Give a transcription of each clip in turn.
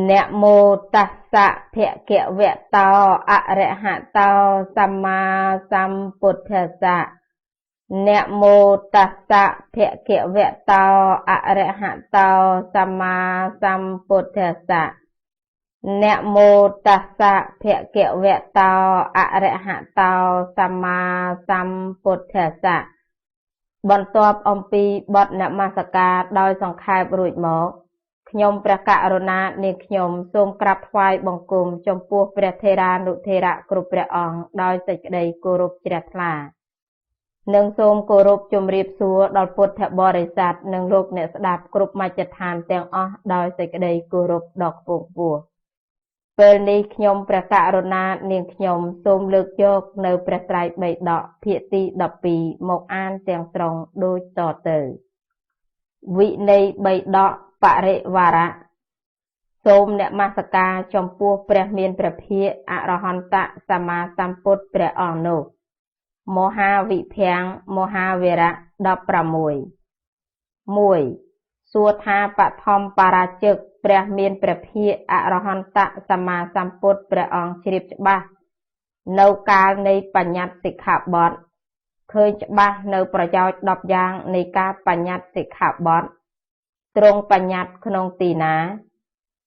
นะโมตัสสะภะคะวะโตอะระหะโตสัมมาสัมพุทธัสสะนะโมตัสสะภะคะวะโตอะระหะโตสัมมาสัมพุทธัสสะนะโมตัสสะภะคะวะโตอะระหะโตสัมมาสัมพุทธัสสะបន្ទាប់អំពីបទនមស្ការដោយសង្ខេបរួចមកខ្ញុំព្រះករុណានាងខ្ញុំសូមក្រាបថ្វាយបង្គំចំពោះព្រះថេរានុថេរៈគ្រប់ព្រះអង្គដោយសេចក្តីគោរពជ្រះថ្លានិងសូមគោរពជម្រាបសួរដល់ពុទ្ធបរិស័ទនិងលោកអ្នកស្ដាប់គ្រប់មជ្ឈដ្ឋានទាំងអស់ដោយសេចក្តីគោរពដ៏ខ្ពង់ខ្ពស់ពេលនេះខ្ញុំព្រះករុណានាងខ្ញុំសូមលើកយកនៅព្រះត្រៃបិដកភាគទី12មកអានទាំងស្រុងដូចតទៅវិន័យបិដកបរិវារៈសូមនមស្ការចំពោះព្រះមានព្រះភិក្ខអរហន្តសម្មាសម្ពុទ្ធព្រះអង្គនោះមហាវិភាំងមហាវីរៈ16 1. សួរថាបឋមបរាជិកព្រះមានព្រះភិក្ខអរហន្តសម្មាសម្ពុទ្ធព្រះអង្គជ្រាបច្បាស់នៅកាលនៃបញ្ញត្តិសិក្ខាបទឃើញច្បាស់នៅប្រយោជន៍10យ៉ាងនៃការបញ្ញត្តិសិក្ខាបទទ្រង់បញ្ញត្តិក្នុងទីណា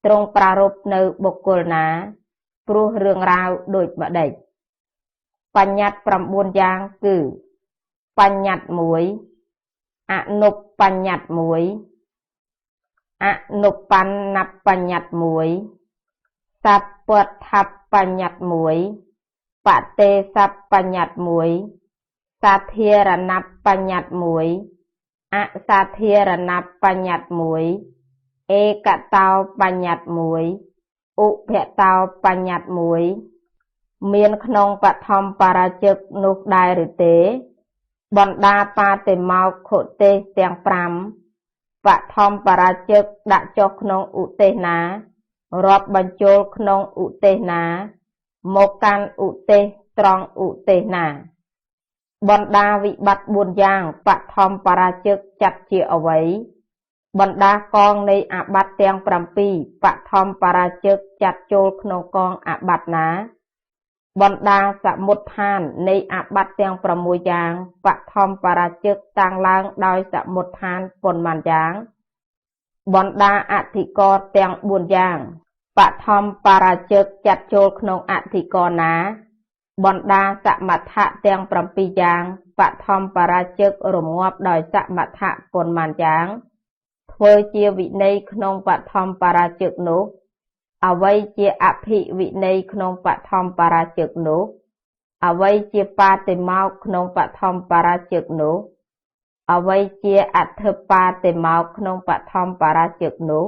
ទ្រង់ប្រារព្ធនៅបុគ្គលណាព្រោះរឿងរ៉ាវដូចម្ដេចបញ្ញត្តិ9យ៉ាងគឺបញ្ញត្តិ1អនុបញ្ញត្តិ1អនុបណ្ណបញ្ញត្តិ1សព្វថបញ្ញត្តិ1បទេសបញ្ញត្តិ1សាធារណបញ្ញត្តិ1អសាធារណបញ្ញត្តិ1ឯកតោបញ្ញត្តិ1ឧបតោបញ្ញត្តិ1មានក្នុងបឋមបរាជិកនោះដែរឬទេបណ្ដាបាតិមោខុទេសទាំង5បឋមបរាជិកដាក់ចុះក្នុងឧទេសណារាប់បញ្ចូលក្នុងឧទេសណាមកកាន់ឧទេសត្រង់ឧទេសណាបណ្ដាវិបត្តិ4យ៉ាងបឋមបរាជិកចាត់ជាអ្វីបណ្ដាកងនៃអាបត្តិទាំង7បឋមបរាជិកចាត់ចូលក្នុងកងអាបត្តិណាបណ្ដាសមុដ្ឋាននៃអាបត្តិទាំង6យ៉ាងបឋមបរាជិកតាំងឡើងដោយសមុដ្ឋានប៉ុន្មានយ៉ាងបណ្ដាអធិករទាំង4យ៉ាងបឋមបរាជិកចាត់ចូលក្នុងអធិករណាបណ្ដាសមថៈទាំង7យ៉ាងបឋមបរាជិករងាប់ដោយសមថៈប៉ុន្មានយ៉ាងធ្វើជាវិន័យក្នុងបឋមបរាជិកនោះអ្វីជាអភិវិន័យក្នុងបឋមបរាជិកនោះអ្វីជាបាតិមោខក្នុងបឋមបរាជិកនោះអ្វីជាអធិបាតិមោខក្នុងបឋមបរាជិកនោះ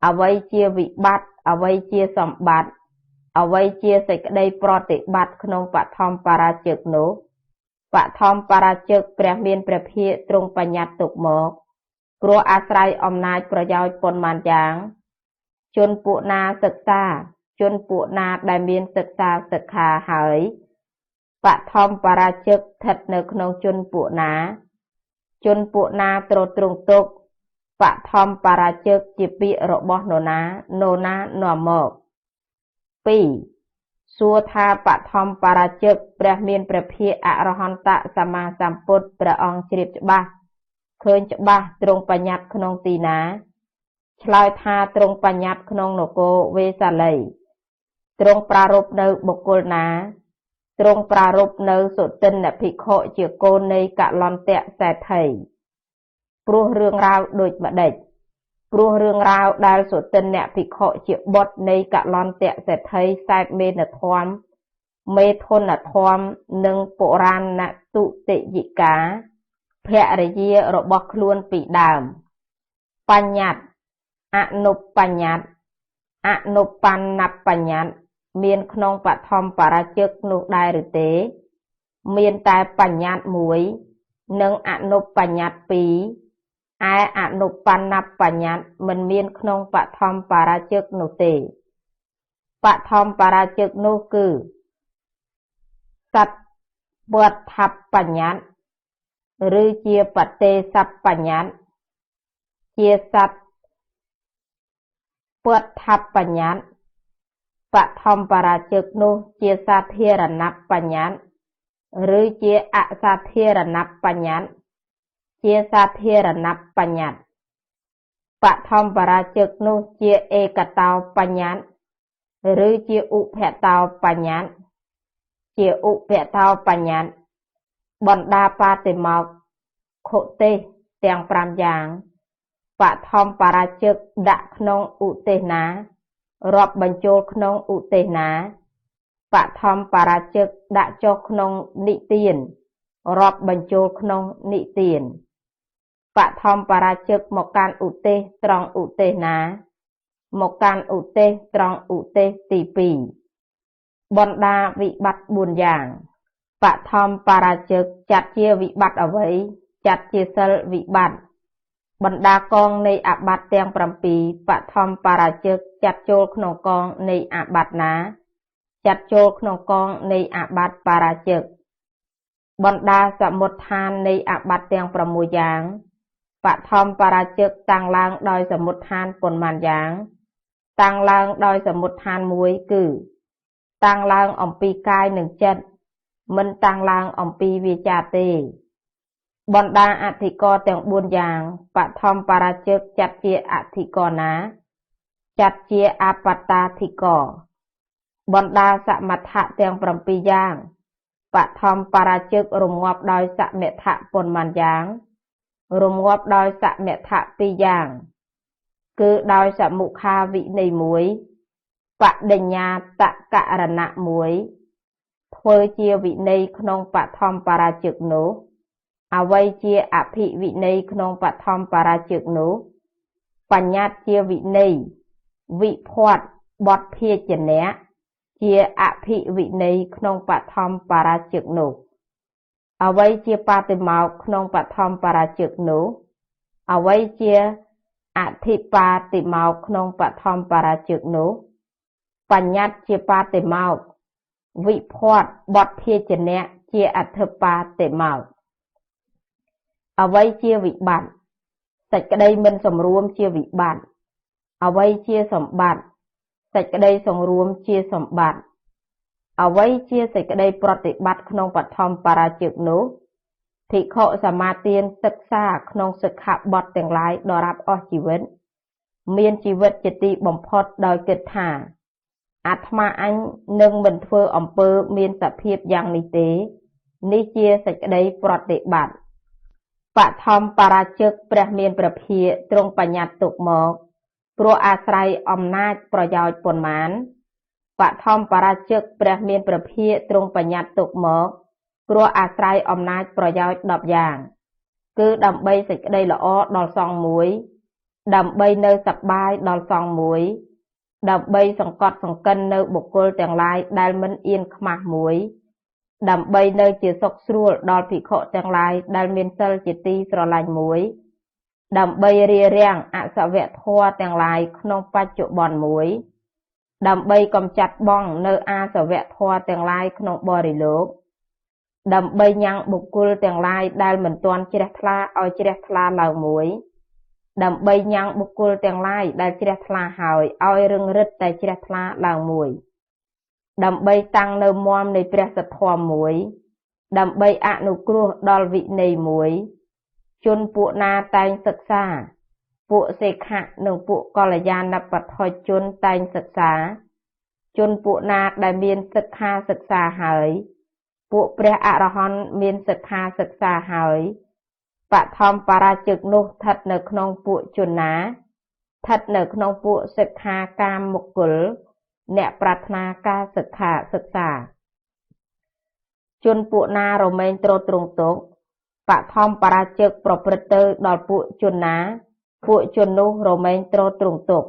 អ្វីជាវិបត្តិអ្វីជាសម្បត្តិអ្វីជាសេចក្តីប្រតិបត្តិក្នុងបឋមបរាជិកនោះបឋមបរាជិកព្រះមានព្រះភិក្ខទ្រង់បញ្ញត្តិទុកមកព្រោះអាស្រ័យអំណាចប្រយោជន៍ប៉ុន្មានយ៉ាងជនពួកណាសិក្សាជនពួកណាដែលមានសិក្សាសិក្ខាហើយបឋមបរាជិកស្ថិតនៅក្នុងជនពួកណាជនពួកណាទ្រទ្រង់ទុកបឋមបរាជិកជាពាក្យរបស់នរណានាំមក2. សួរថាបឋមបរាជិកព្រះមានព្រះភិក្ខអរហន្តសម្មាសម្ពុទ្ធព្រះអង្គជ្រាបច្បាស់ឃើញច្បាស់ទ្រង់បញ្ញត្តិក្នុងទីណាឆ្លើយថាទ្រង់បញ្ញត្តិក្នុងនគរវេសាលីទ្រង់ប្រារព្ធនៅបុគ្គលណាទ្រង់ប្រារព្ធនៅសុទិន្នភិក្ខុជាកូននៃកលន្តៈសេដ្ឋីព្រោះរឿងរ៉ាវដូចម្ដេចព្រោះរឿងរ៉ាវដែលសុទិន្នភិក្ខុជាបុត្រនៃកលន្តៈសេដ្ឋីសែបមេនធម្មមេធនធម្មនិងពុរាណទុតិយិកាភរិយារបស់ខ្លួនពីដើមបញ្ញត្តិអនុបញ្ញត្តិអនុបណ្ណបញ្ញត្តិមានក្នុងបឋមបរាជិកនោះដែរឬទេមានតែបញ្ញត្តិ1និងអនុបញ្ញត្តិ2ឯអនុបណ្ណបញ្ញត្តិមិនមានក្នុងបឋមបរាជិកនោះទេបឋមបរាជិកនោះគឺសត្វថបញ្ញត្តិឬជាបទេសបញ្ញត្តិជាសត្វ ពុទ្ធបញ្ញត្តិបឋមបរាជិកនោះជាសាធារណបញ្ញត្តិឬជាអសាធារណបញ្ញត្តិជាសាធារណបញ្ញត្តិបឋមបរាជិកនោះជាឯកតោបញ្ញត្តិឬជាឧបតោបញ្ញត្តិជាឧបតោបញ្ញត្តិបណ្ដាបាតិមោក្ខុទេសទាំង5យ៉ាងបឋមបរាជិកដាក់ក្នុងឧទេសនារាប់បញ្ចូលក្នុងឧទេសនាបឋមបរាជិកដាក់ចុះក្នុងនិទានរាប់បញ្ចូលក្នុងនិទានបឋមបរាជិកមកកាន់ឧទេសត្រង់ឧទេសនាមកកាន់ឧទេសត្រង់ឧទេសទី2បណ្ដាវិបត្តិ4យ៉ាងបឋមបរាជិកចាត់ជាវិបត្តិអ្វីចាត់ជាសិលវិបត្តិបណ្ដាកងនៃអាបត្តិទាំង7បឋមបរាជិកចាត់ចូលក្នុងកងនៃអាបត្តិណាចាត់ចូលក្នុងកងនៃអាបត្តិបរាជិកបណ្ដាសមុដ្ឋាននៃអាបត្តិទាំង6យ៉ាងបឋមបរាជិកតាំងឡើងដោយសមុដ្ឋានប៉ុន្មានយ៉ាងតាំងឡើងដោយសមុដ្ឋាន1គឺតាំងឡើងអំពីកាយនិងចិត្តមិនតាំងឡើងអំពីវាចាទេបណ្ដាអធិករទាំង4យ៉ាងបឋមបរាជិកចាត់ជាអធិករណាចាត់ជាអបត្តាធិករបណ្ដាសមថៈទាំង7យ៉ាងបឋមបរាជិករងាប់ដោយសមថៈប៉ុន្មានយ៉ាងរងាប់ដោយសមថៈ2យ៉ាងគឺដោយសមុខាវិន័យ1បដិញ្ញាតករណៈ1ធ្វើជាវិន័យក្នុងបឋមបរាជិកនោះអ្វីជាអភិវិន័យក្នុងបឋមបរាជិកនោះបញ្ញត្តិជាវិន័យវិភ័តបទភាជនៈជាអភិវិន័យក្នុងបឋមបរាជិកនោះអ្វីជាបាតិមោក្ខក្នុងបឋមបរាជិកនោះអ្វីជាអធិបាតិមោក្ខក្នុងបឋមបរាជិកនោះបញ្ញត្តិជាបាតិមោក្ខវិភ័តបទភាជនៈជាអធិបាតិមោក្ខអ្វីជាវិបត្តិសេចក្តីមិនសម្រួមជាវិបត្តិអ្វីជាសម្បត្តិសេចក្តីសង្រួមជាសម្បត្តិអ្វីជាសេចក្តីប្រតិបត្តិក្នុងបឋមបរាជិកនោះភិក្ខុសមាទានសិក្សាក្នុងសិក្ខាបទទាំងឡាយដរាបអស់ជីវិតមានជីវិតជាទីបំផុតដោយគិតថាអាត្មាអញនឹងមិនធ្វើអំពើមានសភាពយ៉ាងនេះទេនេះជាសេចក្តីប្រតិបត្តិបឋមបរាជិកព្រះមានព្រះភិក្ខទ្រង់បញ្ញត្តិទុកមកព្រោះអាស្រ័យអំណាចប្រយោជន៍ប៉ុន្មានបឋមបរាជិកព្រះមានព្រះភិក្ខទ្រង់បញ្ញត្តិទុកមកព្រោះអាស្រ័យអំណាចប្រយោជន៍10យ៉ាងគឺដើម្បីសេចក្តីល្អដល់សង្ឃមួយដើម្បីនៅសប្បាយដល់សង្ឃមួយដើម្បីសង្កត់សង្កិននៅបុគ្គលទាំងឡាយដែលមិនអៀនខ្មាស់មួយដើម្បីនៅជាសុខស្រួលដល់ភិក្ខុទាំងឡាយដែលមានសិលជាទីស្រឡាញ់មួយដើម្បីរារាំងអសវធម៌ទាំងឡាយក្នុងបច្ចុប្បន្នមួយដើម្បីកំចាត់បងនៅអាសវធម៌ទាំងឡាយក្នុងបរិលោកដើម្បីញ៉ាំងបុគ្គលទាំងឡាយដែលមិនទាន់ជ្រះថ្លាឲ្យជ្រះថ្លាឡើងមួយដើម្បីញ៉ាំងបុគ្គលទាំងឡាយដែលជ្រះថ្លាហើយឲ្យរឹងរិតតែជ្រះថ្លាឡើងមួយដើម្បីតាំងនៅមាំនៃព្រះសទ្ធម្មមួយដើម្បីអនុគ្រោះដល់វិន័យមួយជនពួកណាតែងសិក្សាពួកសេខៈនិងពួកកល្យាណបត្ថុជនតែងសិក្សាជនពួកណាដែលមានសិក្ខាសិក្សាហើយពួកព្រះអរហន្តមានសិក្ខាសិក្សាហើយបឋមបរាជិកនោះស្ថិតនៅក្នុងពួកជនណាស្ថិតនៅក្នុងពួកសិក្ខាកាមមុគលអ្នកប្រាថ្នាការសិក្ខាសិក្សាជនពួកណារមែងទ្រទ្រង់ទុកបឋមបរាជិកប្រព្រឹត្តទៅដល់ពួកជនណាពួកជននោះរមែងទ្រទ្រង់ទុក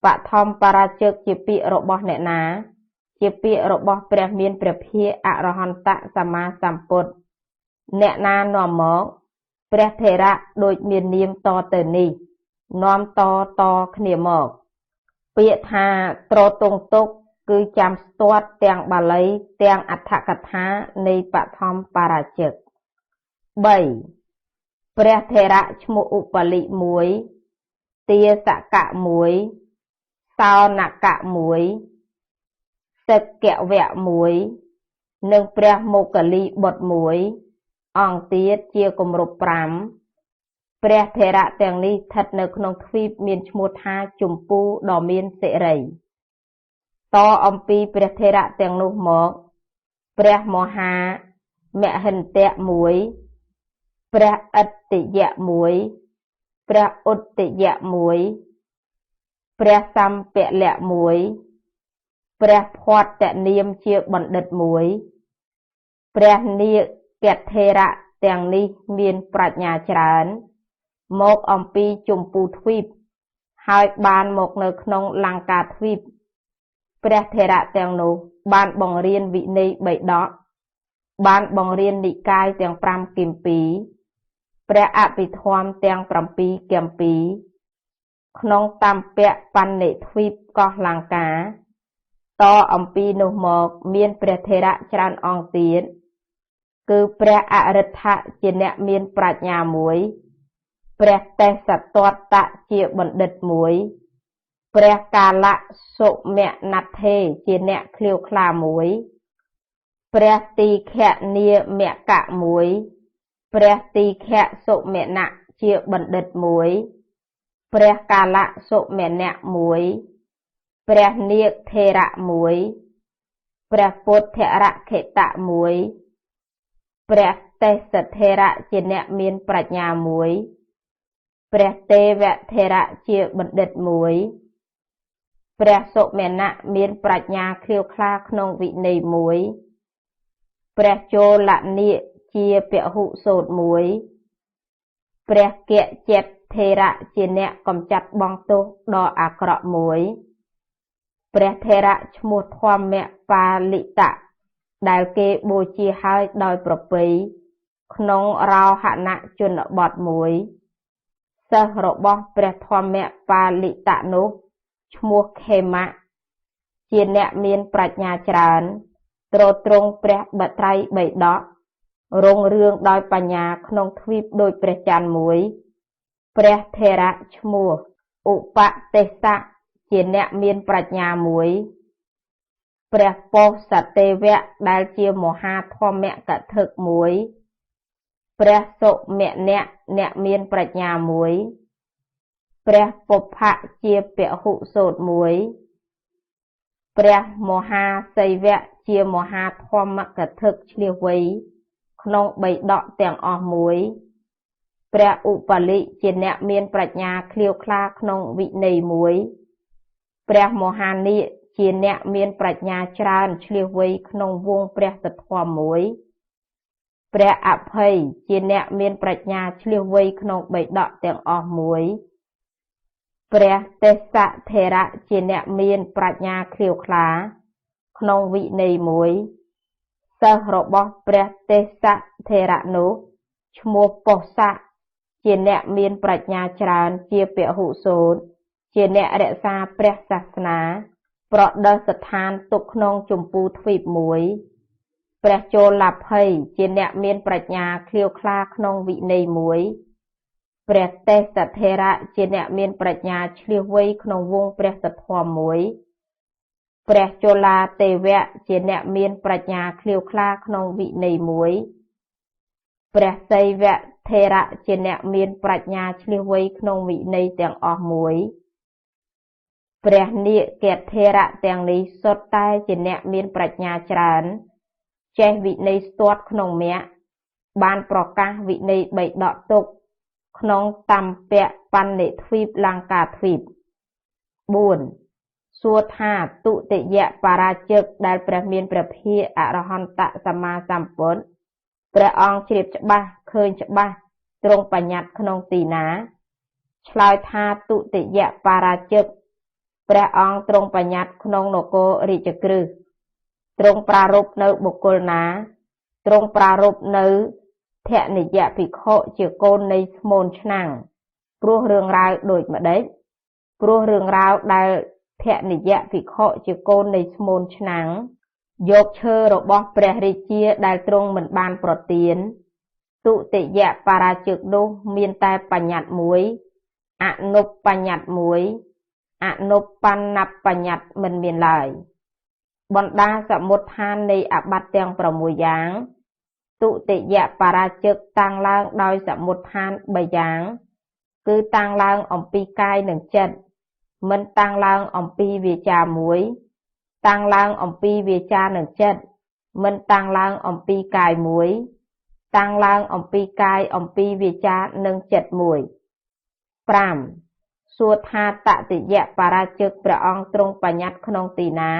បឋមបរាជិកជាពាក្យរបស់អ្នកណាជាពាក្យរបស់ព្រះមានព្រះភិក្ខអរហន្តសម្មាសម្ពុទ្ធអ្នកណានាំមកព្រះថេរៈដូចមាននាមតទៅនេះនាំតគ្នាមកពាក្យថាទ្រទ្រង់ទុកគឺចាំស្ទាត់ទាំងបាលីទាំងអដ្ឋកថានៃបឋមបរាជិក3ព្រះថេរៈឈ្មោះឧបលិ1ទាសកៈ សោនកៈមួយសិក្ខវៈមួយនិងព្រះមោគលីបុត្រមួយអង្គទៀតជាគម្រប់5ព្រះថេរៈទាំងនេះស្ថិតនៅក្នុងទ្វីបមានឈ្មោះថាជម្ពូដ៏មានសិរីតអំពីព្រះថេរៈទាំងនោះមកព្រះមហាមហិន្ទៈមួយព្រះឥតិយៈមួយព្រះឧត្តយៈមួយព្រះសម្ពលៈមួយព្រះភ័តនាមជាបណ្ឌិតមួយព្រះនាគថេរៈទាំងនេះមានប្រាជ្ញាច្រើនមកអំពីជម្ពូទ្វីបហើយបានមកនៅក្នុងលង្កាទ្វីបព្រះថេរៈទាំងនោះបានបង្រៀនវិន័យបិដកបានបង្រៀននិកាយទាំង5គម្ពីរព្រះអភិធម្មទាំង7គម្ពីរក្នុងតាមពៈបណ្ឌិទ្វីបកោះលង្កាតអំពីនោះមកមានព្រះថេរៈច្រើនអង្គទៀតគឺព្រះអរិ ដ្ឋៈជាអ្នកមានប្រាជ្ញាមួយព្រះទេសតតៈជាបណ្ឌិតមួយព្រះកាលៈសុមនដ្ឋេជាអ្នកឃ្លាវខ្លាមួយព្រះទីឃនាមកៈមួយព្រះទីឃសុមណៈជាបណ្ឌិតមួយព្រះកាលៈសុមណៈមួយព្រះនាគថេរៈមួយព្រះពុទ្ធរខិតៈមួយព្រះទេសថេរៈជាអ្នកមានប្រាជ្ញាមួយព្រះទេវថេរៈជាបណ្ឌិតមួយព្រះសុមណៈមានប្រាជ្ញាឃ្លាវខ្លាក្នុងវិន័យមួយព្រះជោលនីជាពហុសូត្រមួយព្រះគជិតថេរៈជាអ្នកកំចាត់បងទោសដ៏អាក្រក់មួយព្រះថេរៈឈ្មោះធម្មបាលិតៈដែលគេបូជាហើយដោយប្រពៃក្នុងរោហណជនបទមួយសិស្សរបស់ព្រះធម្មបាលិតៈនោះឈ្មោះខេមៈជាអ្នកមានប្រាជ្ញាច្រើនទ្រទ្រង់ព្រះបត្រៃបិដករុងរឿងដោយបញ្ញាក្នុងទ្វីបដូចព្រះច័ន្ទមួយព្រះថេរៈឈ្មោះឧបទេសៈជាអ្នកមានប្រាជ្ញាមួយព្រះពោសទេវៈដែលជាមហាធម្មកថាមួយព្រះសុមណៈអ្នកមានប្រាជ្ញាមួយព្រះពុភៈជាពហុសូត្រមួយព្រះមហាសីវៈជាមហាធម្មកថាឆ្លៀសវៃក្នុងបិដកទាំងអស់មួយព្រះឧបាលិជាអ្នកមានប្រាជ្ញាឃ្លាវខ្លាក្នុងវិន័យមួយព្រះមហានាគជាអ្នកមានប្រាជ្ញាច្រើនឆ្លៀសវៃក្នុងវងព្រះសទ្ធម្មមួយព្រះអភ័យជាអ្នកមានប្រាជ្ញាឆ្លៀសវៃក្នុងបិដកទាំងអស់មួយព្រះទេសថេរៈជាអ្នកមានប្រាជ្ញាឃ្លាវខ្លាក្នុងវិន័យមួយសិស្សរបស់ព្រះទេសថេរៈនោះឈ្មោះពោសៈជាអ្នកមានប្រាជ្ញាច្រើនជាពហុសូត្រជាអ្នករក្សាព្រះសាសនាប្រដិស្ថានទុកក្នុងជម្ពូទ្វីបមួយព្រះជោលភ័យជាអ្នកមានប្រាជ្ញាឃ្លាវខ្លាក្នុងវិន័យមួយព្រះទេសថេរៈជាអ្នកមានប្រាជ្ញាឆ្លៀសវៃក្នុងវងព្រះសទ្ធម្មមួយព្រះជោឡាទេវៈជាអ្នកមានប្រាជ្ញាឃ្លាវខ្លាក្នុងវិន័យមួយព្រះសីវថេរៈជាអ្នកមានប្រាជ្ញាឆ្លៀសវៃក្នុងវិន័យទាំងអស់មួយព្រះនាគថេរៈទាំងនេះសុទ្ធតែជាអ្នកមានប្រាជ្ញាច្រើនចេះវិន័យស្ទាត់ក្នុងមគ្គបានប្រកាសវិន័យបិដកទុកក្នុងតាមពៈបណ្ឌិទ្វីបលង្កាទ្វីប4សួរថាទុតិយបរាជិកដែលព្រះមានព្រះភិក្ខអរហន្តសម្មាសម្ពុទ្ធព្រះអង្គជ្រាបច្បាស់ឃើញច្បាស់ទ្រង់បញ្ញត្តិក្នុងទីណាឆ្លើយថាទុតិយបរាជិកព្រះអង្គទ្រង់បញ្ញត្តិក្នុងនគររាជក្រឹសទ្រង់ប្រារព្ធនៅបុគ្គលណាទ្រង់ប្រារព្ធនៅធនិយភិក្ខុជាកូននៃស្មូនឆ្នាំងព្រោះរឿងរ៉ាវដូចម្ដេចព្រោះរឿងរ៉ាវដែលធនិយភិក្ខុជាកូននៃស្មូនឆ្នាំងយកឈើរបស់ព្រះរាជាដែលទ្រង់មិនបានប្រទានទុតិយបរាជិកនោះមានតែបញ្ញត្តិមួយអនុបញ្ញត្តិមួយអ อนุปันนับปัญญัติមិនមានឡើយបណ្ដាសមុដ្ឋាននៃអបត្តិទាំង6យ៉ាងទុតិយបរាជិកតាំងឡើងដោយសមុដ្ឋាន3យ៉ាងគឺតាំងឡើងអំពីកាយនិងចិត្តមិនតាំងឡើងអំពីវាចាមួយតាំងឡើងអំពីវាចានិងចិត្តមិនតាំងឡើងអំពីកាយមួយតាំងឡើងអំពីកាយអំពីវាចានិងចិត្តមួយ5សួរថាតតិយបរាជិកព្រះអង្គទ្រង់បញ្ញត្តិក្នុងទីណា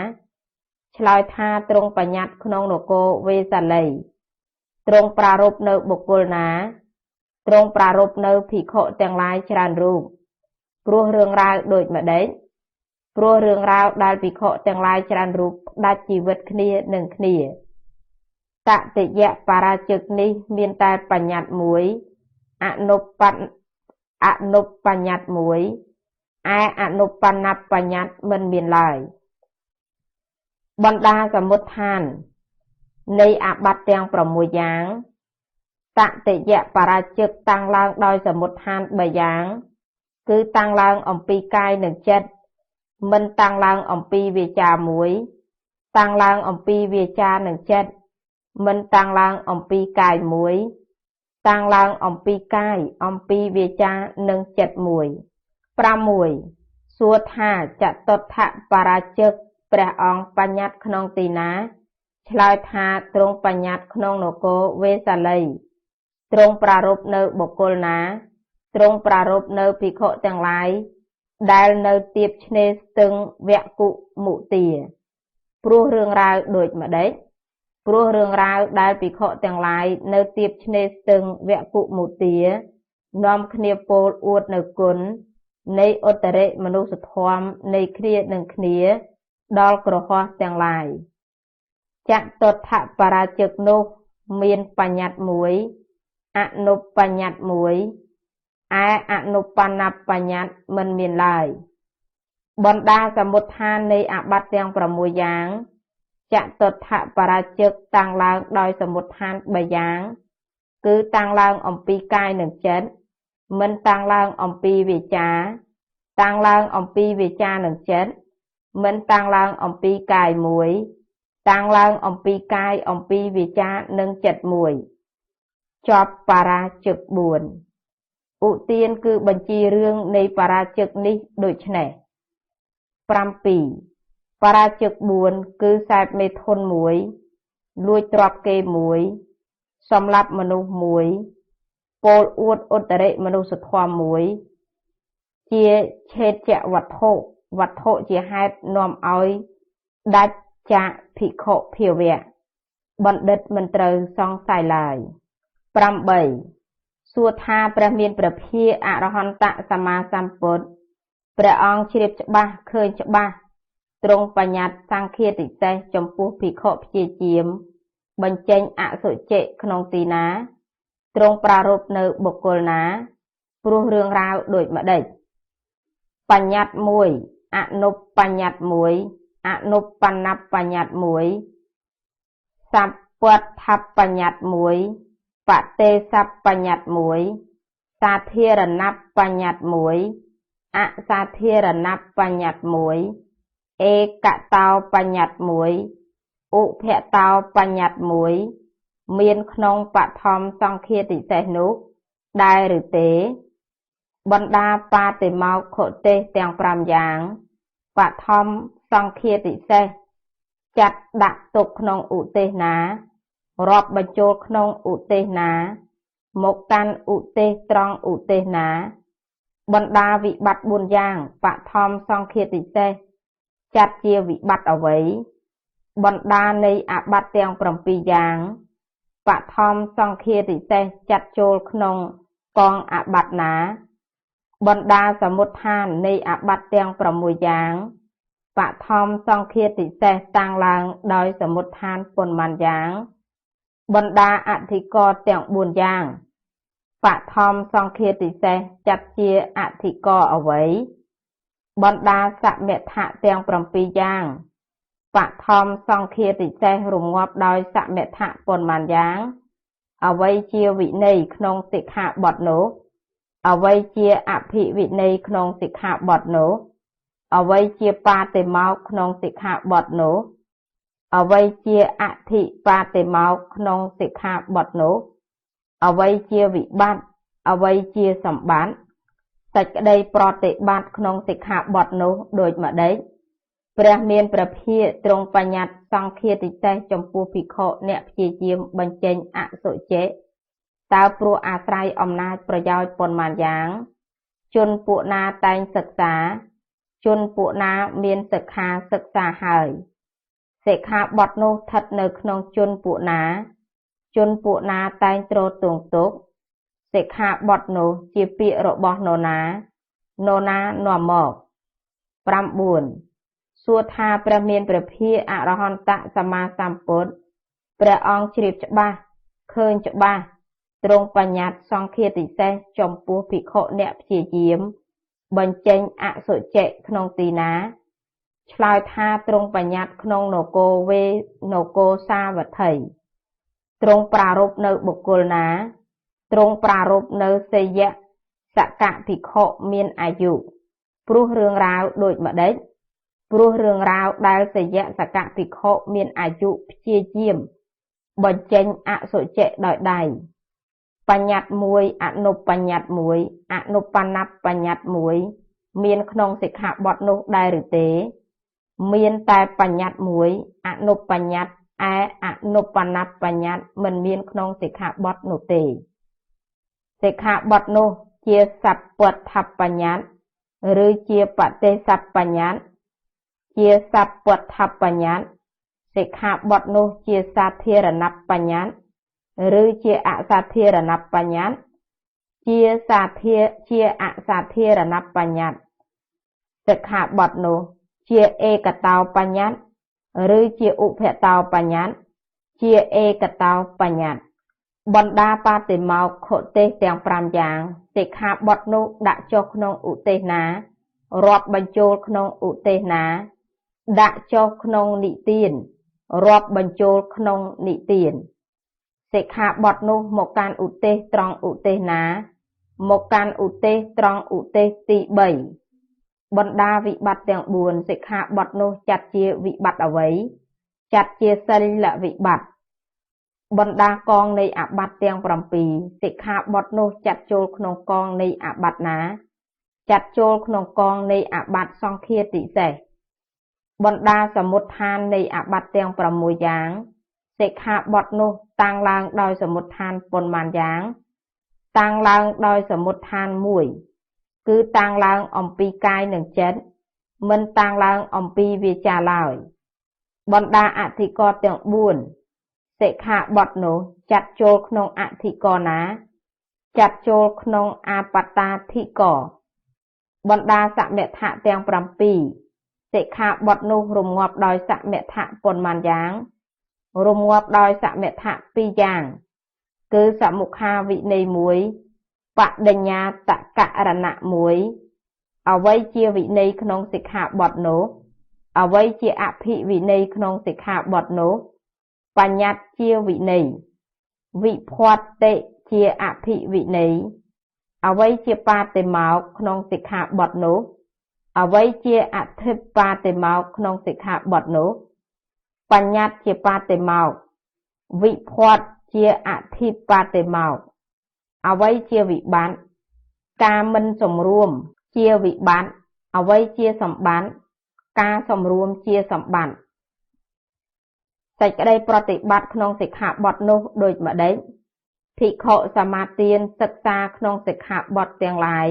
ឆ្លើយថាទ្រង់បញ្ញត្តិក្នុងនគរវេសាលីទ្រង់ប្រារព្ធនៅបុគ្គលណាទ្រង់ប្រារព្ធនៅភិក្ខុទាំងឡាយច្រើនរូបព្រោះរឿងរ៉ាវដូចម្ដេចព្រោះរឿងរ៉ាវដែលភិក្ខុទាំងឡាយច្រើនរូបផ្ដាច់ជីវិតគ្នានឹងគ្នាតតិយបរាជិកនេះមានតែបញ្ញត្តិមួយអនុបញ្ញត្តិមួយឯអនុបណ្ណបញ្ញត្តិមិនមានឡើយបណ្ដាសមុដ្ឋាននៃអបត្តិទាំង6យ៉ាងតតិយបរាជិកតាំងឡើងដោយសមុដ្ឋាន3យ៉ាងគឺតាំងឡើងអំពីកាយនិងចិត្តមិនតាំងឡើងអំពីវាចាមួយតាំងឡើងអំពីវាចានិងចិត្តមិនតាំងឡើងអំពីកាយមួយតាំងឡើងអំពីកាយអំពីវាចានិងចិត្តមួយ6សួរថាចតុដ្ឋបរាជិកព្រះអង្គបញ្ញត្តិក្នុងទីណាឆ្លើយថាទ្រង់បញ្ញត្តិក្នុងនគរវេសាលីទ្រង់ប្រារព្ធនៅបុគ្គលណាទ្រង់ប្រារព្ធនៅភិក្ខុទាំងឡាយដែលនៅទៀបឆ្នេរស្ទឹងវគ្គមុទាព្រោះរឿងរ៉ាវដូចម្ដេចព្រោះរឿងរ៉ាវដែលភិក្ខុទាំងឡាយនៅទៀបឆ្នេរស្ទឹងវគ្គមុទានាំគ្នាពោលអួតនៅគុណនៃឧត្តរមនុស្សធម៌នៃគ្នានឹងគ្នាដល់គ្រហស្ថទាំងឡាយចតុដ្ឋបរាជិកនោះមានបញ្ញត្តិមួយអនុបញ្ញត្តិមួយឯអនុបណ្ណបញ្ញត្តិមិនមានឡើយបណ្ដាសមុដ្ឋាននៃអបត្តិទាំង6យ៉ាងចតុដ្ឋបរាជិកតាំងឡើងដោយសមុដ្ឋាន3យ៉ាងគឺតាំងឡើងអំពីកាយនិងចិត្តមិនតាំងឡើងអំពីវាចាតាំងឡើងអំពីវាចានិងចិត្តមិនតាំងឡើងអំពីកាយមួយតាំងឡើងអំពីកាយអំពីវាចានិងចិត្តមួយចប់បរាជិក4ឧទានគឺបញ្ជីរឿងនៃបរាជិកនេះដូចនេះ7បរាជិក4គឺសែបមេធន1លួចទ្រព្យគេ1សម្លាប់មនុស្ស1ពោលអួតឧត្តរមនុស្សធម៌1ជាឆេតវត្ថុជាហេតុនាំឲ្យដាច់ចាកភិក្ខុភាវៈបណ្ឌិតមិនត្រូវសង្ស័យឡើយ8សួរថាព្រះមានព្រះភិក្ខអរហន្តសម្មាសម្ពុទ្ធព្រះអង្គជ្រាបច្បាស់ឃើញច្បាស់ទ្រង់បញ្ញត្តិសង្ឃាតិសេសចំពោះភិក្ខុព្យាយាមបញ្ចេញអសុជិក្នុងទីណាទ្រង់ប្រារព្ធនៅបុគ្គលណាព្រោះរឿងរ៉ាវដូចម្ដេចបញ្ញត្តិ1អនុបញ្ញត្តិ1អនុបណ្ណបញ្ញត្តិ1សព្វត្ថបញ្ញត្តិ1បទេសបញ្ញត្តិ1សាធារណបញ្ញត្តិ1អសាធារណបញ្ញត្តិ1ឯកតោបញ្ញត្តិ1ឧភតោបញ្ញត្តិ1មានក្នុងបឋមសង្ឃាតិសេសនោះដែរឬទេបណ្ដាបាតិមោក្ខទេសទាំង5យ៉ាងបឋមសង្ឃាតិសេសចាត់ដាក់ទុកក្នុងឧទេសណារាប់បញ្ចូលក្នុងឧទេសណាមកកាន់ឧទេសត្រង់ឧទេសណាបណ្ដាវិបត្តិ4យ៉ាងបឋមសង្ឃាតិសេសចាត់ជាវិបត្តិអ្វីបណ្ដានៃអបត្តិទាំង7យ៉ាងបឋមសង្ឃាតិសេសចាត់ចូលក្នុងកងអបត្តិណាបណ្ដាសមុដ្ឋាននៃអបត្តិទាំង6យ៉ាងបឋមសង្ឃាតិសេសតាំងឡើងដោយសមុដ្ឋានប៉ុន្មានយ៉ាងបណ្ដាអធិករទាំង4យ៉ាងបឋមសង្ឃាតិសេសចាត់ជាអធិករអ្វីបណ្ដាសមិទ្ធៈទាំង7យ៉ាងបឋមសង្ឃាតិសេសរងាប់ដោយសមិទ្ធៈប៉ុន្មានយ៉ាងអ្វីជាវិន័យក្នុងសិក្ខាបទនោះអ្វីជាអភិវិន័យក្នុងសិក្ខាបទនោះ អ្វីជាបាតិមោក្នងសិក្ខាបទនោះអ្វីជាអធិបាតិមោក្នងសិក្ខាបទនោះអ្វីជាវិបត្តិអ្វីជាសម្បត្តិសេចក្តីប្រតិបត្តិក្នុងសិក្ខាបទនោះដូចម្ដេចព្រះមានព្រះភិក្ខទ្រង់បញ្ញត្តិសង្ឃាទិសេសចំពោះភិក្ខុអ្នកព្យាយាមបញ្ចេញអសុចិតើព្រោះអាស្រ័យអំណាចប្រយោជន៍ប៉ុន្មានយ៉ាងជនពួកណាតែងសិក្សាជនពួកណាមានសិក្ខាសិក្សាហើយសិក្ខាបទនោះស្ថិតនៅក្នុងជនពួកណាជនពួកណាតែងទ្រទង់ទុកសិក្ខាបទនោះជាពាក្យរបស់នរណានាំមក9សួរថាព្រះមានព្រះភិក្ខអរហន្តសម្មាសម្ពុទ្ធព្រះអង្គជ្រាបច្បាស់ឃើញច្បាស់ទ្រង់បញ្ញត្តិសង្ឃាទិសេសចំពោះភិក្ខុអ្នកព្យាយាមបញ្ចេញអសុចិក្នុងទីណាឆ្លើយថាទ្រង់បញ្ញត្តិក្នុងនគរវេនគរសាវត្ថីទ្រង់ប្រារព្ធនៅបុគ្គលណាទ្រង់ប្រារព្ធនៅសយៈសកភិក្ខុមានអាយុព្រោះរឿងរ៉ាវដូចម្ដេចព្រោះរឿងរ៉ាវដែលសយៈសកភិក្ខុមានអាយុព្យាយាមបញ្ចេញអសុចិដោយដៃបញ្ញត្តិមួយអនុបញ្ញត្តិមួយអនុបណ្ណបញ្ញត្តិមួយមានក្នុងសិក្ខាបទនោះដែរឬទេមានតែបញ្ញត្តិមួយអនុបញ្ញត្តិឯអនុបណ្ណបញ្ញត្តិមិនមានក្នុងសិក្ខាបទនោះទេសិក្ខាបទនោះជាសព្វត្ថបញ្ញត្តិឬជាបទេសបញ្ញត្តិជាសព្វត្ថបញ្ញត្តិសិក្ខាបទនោះជាសាធារណបញ្ញត្តិឬជាអសាធារណបញ្ញត្តិជាអសាធារណបញ្ញត្តិសិក្ខាបទនោះជាឯកតោបញ្ញត្តិឬជាឧបតោបញ្ញត្តិជាឯកតោបញ្ញត្តិបណ្ដាបាតិមោក្ខទេសទាំង5យ៉ាងសិក្ខាបទនោះដាក់ចុះក្នុងឧទេសណារាប់បញ្ចូលក្នុងឧទេសណាដាក់ចុះក្នុងនិទានរាប់បញ្ចូលក្នុងនិទានសិក្ខាបទនោះមកកាន់ឧទេសត្រង់ឧទេសណាមកកាន់ឧទេសត្រង់ឧទេសទី3បណ្ដាវិបត្តិទាំង4សិក្ខាបទនោះចាត់ជាវិបត្តិអ្វីចាត់ជាសិលវិបត្តិបណ្ដាកងនៃអាបត្តិទាំង7សិក្ខាបទនោះចាត់ចូលក្នុងកងនៃអាបត្តិណាចាត់ចូលក្នុងកងនៃអាបត្តិសង្ឃាទិសេសបណ្ដាសមុដ្ឋាននៃអាបត្តិទាំង6យ៉ាងសិក្ខាបទនោះតាំងឡើងដោយសមុដ្ឋានប៉ុន្មានយ៉ាងតាំងឡើងដោយសមុដ្ឋាន1គឺតាំងឡើងអំពីកាយនិងចិត្តមិនតាំងឡើងអំពីវាចាឡើយបណ្ដាអធិករទាំង4សិក្ខាបទនោះចាត់ចូលក្នុងអធិករណាចាត់ចូលក្នុងអាបត្តាធិករបណ្ដាសមិទ្ធៈទាំង7សិក្ខាបទនោះរងាប់ដោយសមិទ្ធៈប៉ុន្មានយ៉ាងរងាប់ដោយសមិទ្ធៈ2យ៉ាងគឺសមុខាវិន័យ1បដញ្ញាតករណៈ1អ្វីជាវិន័យក្នុងសិក្ខាបទនោះអ្វីជាអភិវិន័យក្នុងសិក្ខាបទនោះបញ្ញត្តិជាវិន័យវិភ័តតិជាអភិវិន័យអ្វីជាបាតិមោក្ខក្នុងសិក្ខាបទនោះអ្វីជាអធិបាតិមោក្ខក្នុងសិក្ខាបទនោះបញ្ញត្តិជាបាតិមោក្ខវិភ័តជាអធិបាតិមោក្ខអ្វីជាវិបត្តិការមិនសម្រួមជាវិបត្តិអ្វីជាសម្បត្តិការសម្រួមជាសម្បត្តិសេចក្តីប្រតិបត្តិក្នុងសិក្ខាបទនោះដូចម្ដេចភិក្ខុសមាទានសិក្សាក្នុងសិក្ខាបទទាំងឡាយ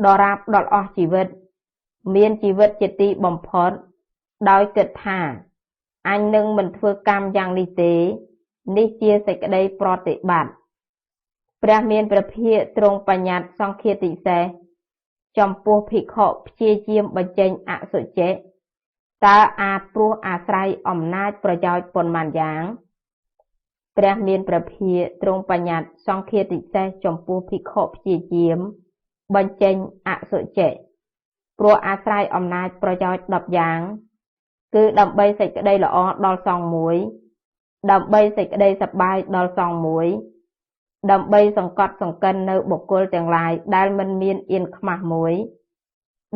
ដរាបដល់អស់ជីវិតមានជីវិតជាទីបំផុតដោយគិតថាអញនឹងមិនធ្វើកម្មយ៉ាងនេះទេនេះជាសេចក្តីប្រតិបត្តិព្រះមានព្រះភិក្ខទ្រង់បញ្ញត្តិសង្ឃាទិសេសចំពោះភិក្ខុព្យាយាមបញ្ចេញអសុចិតើអាចព្រោះអាស្រ័យអំណាចប្រយោជន៍ប៉ុន្មានយ៉ាងព្រះមានព្រះភិក្ខទ្រង់បញ្ញត្តិសង្ឃាទិសេសចំពោះភិក្ខុព្យាយាមបញ្ចេញអសុចិព្រោះអាស្រ័យអំណាចប្រយោជន៍10យ៉ាងគឺដើម្បីសេចក្តីល្អដល់សង្ឃមួយដើម្បីសេចក្តីសប្បាយដល់សង្ឃមួយដើម្បីសង្កត់សង្កិននៅបុគ្គលទាំងឡាយដែលមិនមានអៀនខ្មាស់មួយ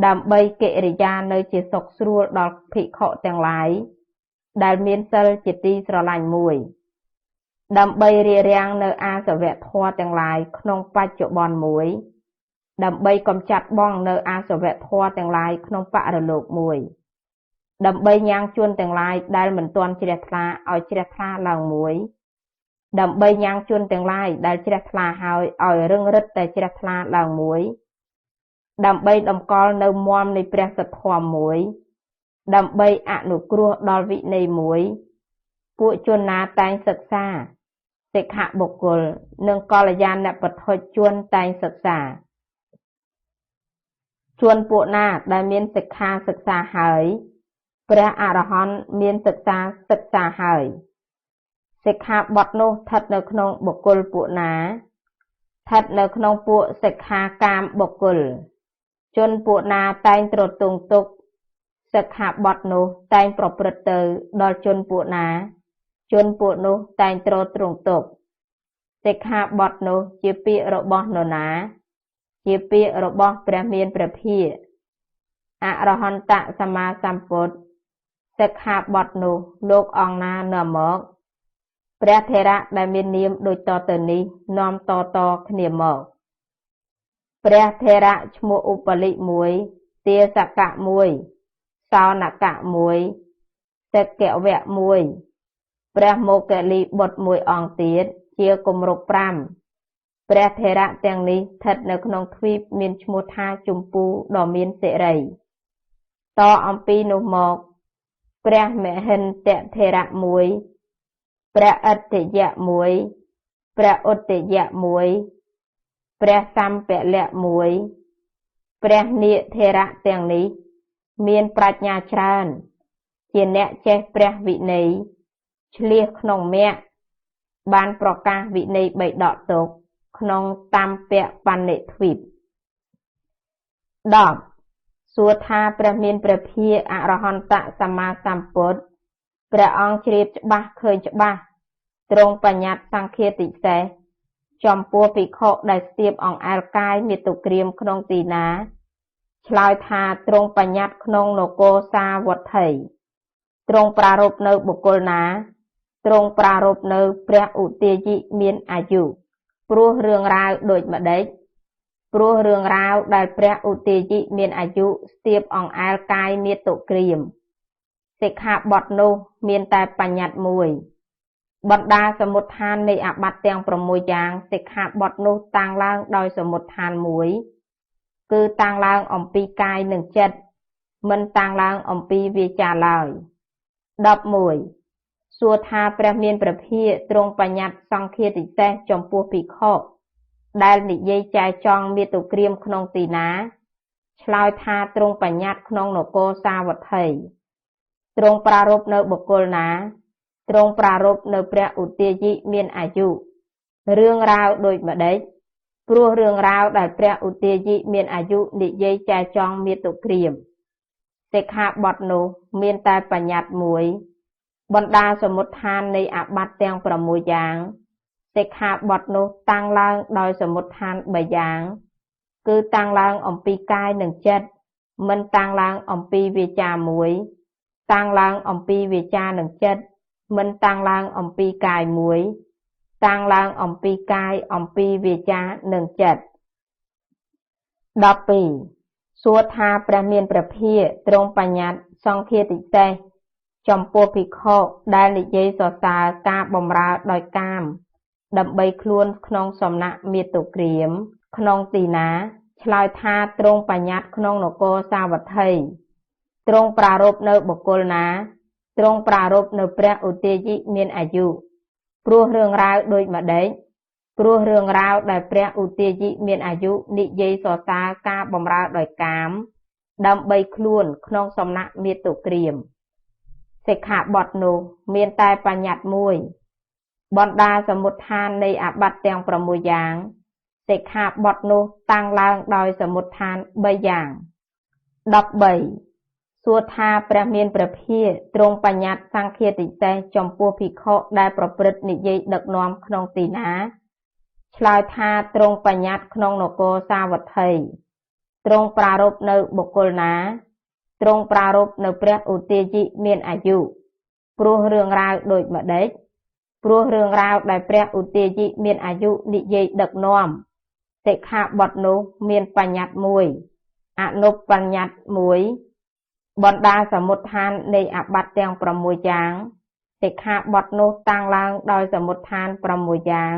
ដើម្បីកិរិយានៅជាសុខស្រួលដល់ភិក្ខុទាំងឡាយដែលមានសិលជាទីស្រឡាញ់មួយដើម្បីរារាំងនៅអាសវៈធម៌ទាំងឡាយក្នុងបច្ចុប្បន្នមួយដើម្បីកំចាត់បងនៅអាសវៈធម៌ទាំងឡាយក្នុងបរលោកមួយដើម្បីញ៉ាំងជួនទាំងឡាយដែលមិនទាន់ជ្រះថ្លាឲ្យជ្រះថ្លាឡើងមួយដើម្បីញ៉ាំងជួនទាំងឡាយដែលជ្រះថ្លាហើយឲ្យរឹងរិតតែជ្រះថ្លាឡើងមួយដើម្បីតម្កល់នៅមមនៃព្រះសទ្ធម្មមួយដើម្បីអនុគ្រោះដល់វិន័យមួយពួកជនណាតែងសិក្សាសិក្ខបុគ្គលនិងកល្យាណបត្ថុជនតែងសិក្សាជនពួកណាដែលមានសិក្ខាសិក្សាហើយព្រះអរហន្តមានសិក្សាហើយសិក្ខាបទនោះស្ថិតនៅក្នុងបុគ្គលពួកណាស្ថិតនៅក្នុងពួកសិក្ខាកាមបុគ្គលជនពួកណាតែងទ្រទង់ទុកសិក្ខាបទនោះតែងប្រព្រឹត្តទៅដល់ជនពួកណាជនពួកនោះតែងទ្រទ្រង់ទុកសិក្ខាបទនោះជាពាក្យរបស់នរណាជាពាក្យរបស់ព្រះមានព្រះភិក្ខអរហន្តសម្មាសម្ពុទ្ធសិក្ខាបទនោះលោកអង្គណានាំមកព្រះថេរៈដែលមាននាមដូចតទៅនេះនាំតគ្នាមកព្រះថេរៈឈ្មោះឧបលិមួយទាសកៈមួយសោនកៈមួយសិក្ខវៈមួយព្រះមោគលីបុត្រមួយអង្គទៀតជាគម្រប់5ព្រះថេរៈទាំងនេះស្ថិតនៅក្នុងទ្វីបមានឈ្មោះថាជម្ពូដ៏មានសិរីតអំពីនោះមកព្រះមហិន្ទថេរៈមួយព្រះអត្តយៈមួយព្រះឧត្តយៈមួយព្រះសម្ពលៈមួយព្រះនាគថេរៈទាំងនេះមានប្រាជ្ញាច្រើនជាអ្នកចេះព្រះវិន័យឆ្លៀសក្នុងមគ្គបានប្រកាសវិន័យបីដកទុកក្នុងតាមពៈបណ្ឌិទ្វីប10សួរថាព្រះមានព្រះភិក្ខអរហន្តសម្មាសម្ពុទ្ធព្រះអង្គជ្រាបច្បាស់ឃើញច្បាស់ទ្រង់បញ្ញត្តិសង្ឃាតិសេសចំពោះភិក្ខុដែលស្ទាបអង្អែលកាយមាតុក្រាមក្នុងទីណាឆ្លើយថាទ្រង់បញ្ញត្តិក្នុងនគរសាវត្ថីទ្រង់ប្រារព្ធនៅបុគ្គលណាទ្រង់ប្រារព្ធនៅព្រះឧទាយិមានអាយុព្រោះរឿងរ៉ាវដូចម្ដេចព្រោះរឿងរ៉ាវដែលព្រះឧទាយិមានអាយុស្ទាបអង្អែលកាយមាតុក្រាមសិក្ខាបទនោះមានតែបញ្ញត្តិមួយបណ្ដាសមុដ្ឋាននៃអាបត្តិទាំង6យ៉ាងសិក្ខាបទនោះតាំងឡើងដោយសមុដ្ឋានមួយគឺតាំងឡើងអំពីកាយនិងចិត្តមិនតាំងឡើងអំពីវាចាឡើយ11សួរថាព្រះមានព្រះភិក្ខទ្រង់បញ្ញត្តិសង្ឃាតិសេសចំពោះភិក្ខុដែលនិយាយចែចង់មាតុក្រាមក្នុងទីណាឆ្លើយថាទ្រង់បញ្ញត្តិក្នុងនគរសាវត្ថីទ្រង់ប្រារព្ធនៅបុគ្គលណាទ្រង់ប្រារព្ធនៅព្រះឧទាយិមានអាយុរឿងរ៉ាវដូចម្ដេចព្រោះរឿងរ៉ាវដែលព្រះឧទាយិមានអាយុនិយាយចែចង់មាតុក្រាមសិក្ខាបទនោះមានតែបញ្ញត្តិមួយបណ្ដាសមុដ្ឋាននៃអាបត្តិទាំង6យ៉ាងសិក្ខាបទនោះតាំងឡើងដោយសមុដ្ឋាន3យ៉ាងគឺតាំងឡើងអំពីកាយនិងចិត្តមិនតាំងឡើងអំពីវាចាមួយតាំងឡើងអំពីវាចានិងចិត្តមិនតាំងឡើងអំពីកាយមួយតាំងឡើងអំពីកាយអំពីវាចានិងចិត្ត12សួរថាព្រះមានព្រះភិក្ខទ្រង់បញ្ញត្តិសង្ឃាតិសេសចំពោះភិក្ខុដែលនិយាយសរសើរការបម្រើដោយកាមដើម្បីខ្លួនក្នុងសំណាក់មាតុក្រាមក្នុងទីណាឆ្លើយថាទ្រង់បញ្ញត្តិក្នុងនគរសាវត្ថីទ្រង់ប្រារព្ធនៅបុគ្គលណាទ្រង់ប្រារព្ធនៅព្រះឧទាយិមានអាយុព្រោះរឿងរ៉ាវដូចម្ដេចព្រោះរឿងរ៉ាវដែលព្រះឧទាយិមានអាយុនិយាយសរសើរការបម្រើដោយកាមដើម្បីខ្លួនក្នុងសំណាក់មាតុក្រាមសិក្ខាបទនោះមានតែបញ្ញត្តិមួយបណ្ដាសមុដ្ឋាននៃអាបត្តិទាំង6យ៉ាងសិក្ខាបទនោះតាំងឡើងដោយសមុដ្ឋាន3យ៉ាង13សួរថាព្រះមានព្រះភិក្ខទ្រង់បញ្ញត្តិសង្ឃាតិសេសចំពោះភិក្ខុដែលប្រព្រឹត្តនិយាយដឹកនាំក្នុងទីណាឆ្លើយថាទ្រង់បញ្ញត្តិក្នុងនគរសាវត្ថី ទ្រង់ប្រារព្ធនៅបុគ្គលណាទ្រង់ប្រារព្ធនៅព្រះឧទាយិមានអាយុព្រោះរឿងរ៉ាវដូចម្ដេចព្រោះរឿងរ៉ាវដែលព្រះឧទាយិមានអាយុនិយាយដឹកនាំសិក្ខាបទនោះមានបញ្ញត្តិមួយអនុបញ្ញត្តិមួយបណ្ដាសមុដ្ឋាននៃអាបត្តិទាំង6យ៉ាងសិក្ខាបទនោះតាំងឡើងដោយសមុដ្ឋាន6យ៉ាង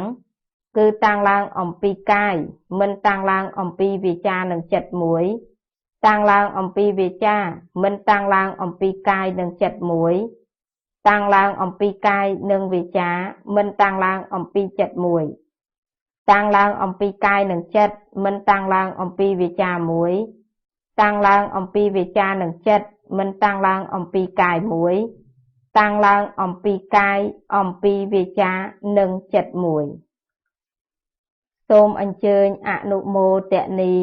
គឺតាំងឡើងអំពីកាយមិនតាំងឡើងអំពីវាចានិងចិត្តមួយតាំងឡើងអំពីវាចាមិនតាំងឡើងអំពីកាយនិងចិត្តមួយតាំងឡើងអំពីកាយនិងវាចាមិនតាំងឡើងអំពីចិត្តមួយតាំងឡើងអំពីកាយនិងចិត្តមិនតាំងឡើងអំពីវាចាមួយតាំងឡើងអំពីវាចានិងចិត្តមិនតាំងឡើងអំពីកាយមួយតាំងឡើងអំពីកាយអំពីវាចានិងចិត្តមួយសូមអញ្ជើញអនុមោទនា